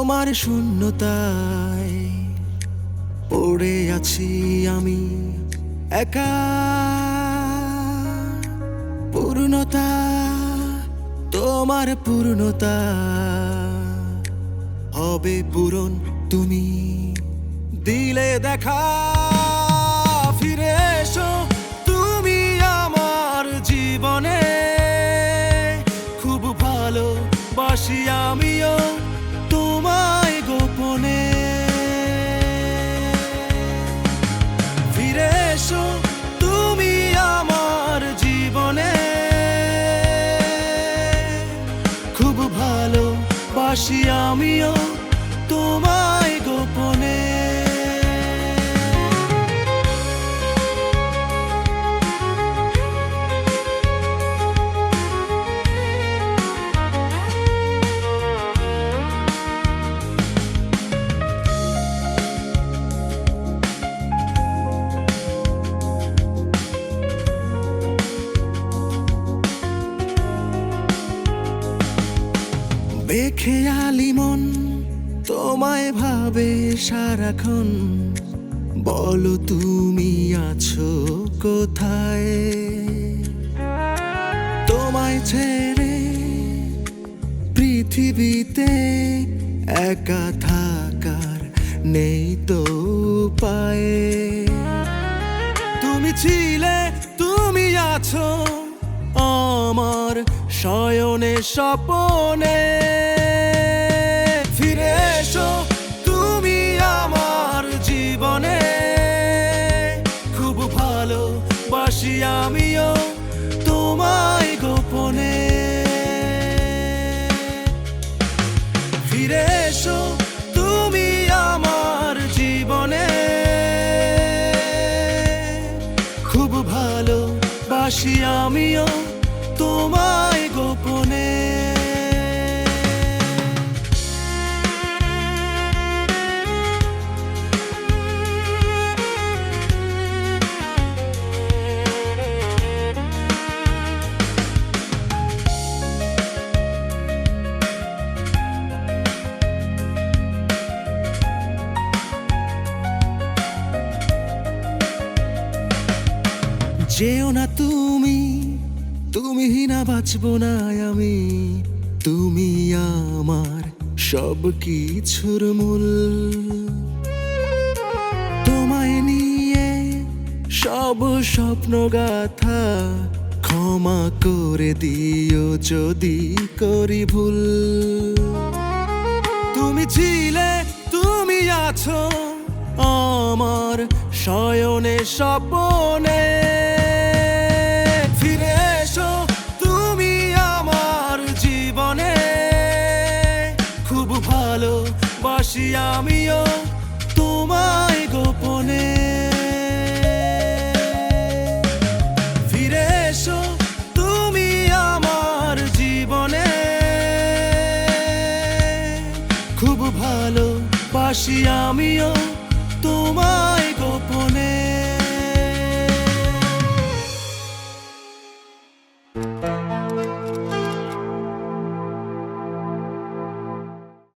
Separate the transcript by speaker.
Speaker 1: তোমার শূন্যতায় পড়ে আছি আমি একা। পূর্ণতা, তোমার পূর্ণতা হবে পূরণ তুমি দিলে দেখা। ফিরে এসো তুমি আমার জীবনে, খুব ভালোবাসি আমিও তোমায় গোপনে। ফিরে এসো তুমি আমার জীবনে, খুব ভালোবাসি আমিও তোমায় গোপনে। বেখেয়ালি মন তোমায় ভাবে সারাক্ষণ, বলো তুমি আছো কোথায়? তোমায় ছেড়ে পৃথিবীতে একা থাকার নেই তো উপায়। তুমি ছিলে, তুমি আছো আমার শয়নে স্বপনে। ফিরে এসো তুমি আমার জীবনে, খুব ভালোবাসি আমিও তোমায় গোপনে। ফিরে এসো তুমি আমার জীবনে, খুব ভালোবাসি আমিও তোমায় গোপনে। যেও না তুমি, তুমি না বাঁচব না আমি। তুমি আমার সব কিছুর মূল। তোমায় নিয়ে সব স্বপ্ন গাথা, ক্ষমা করে দিও যদি করি ভুল। তুমি ছিলে, তুমি আছো আমার শয়নে স্বপনে। ফিরে এসো তুমি আমার জীবনে, খুব ভালোবাসি আমিও তোমায় গোপনে। ফিরে এসো তুমি আমার জীবনে, খুব ভালোবাসি আমিও তোমায়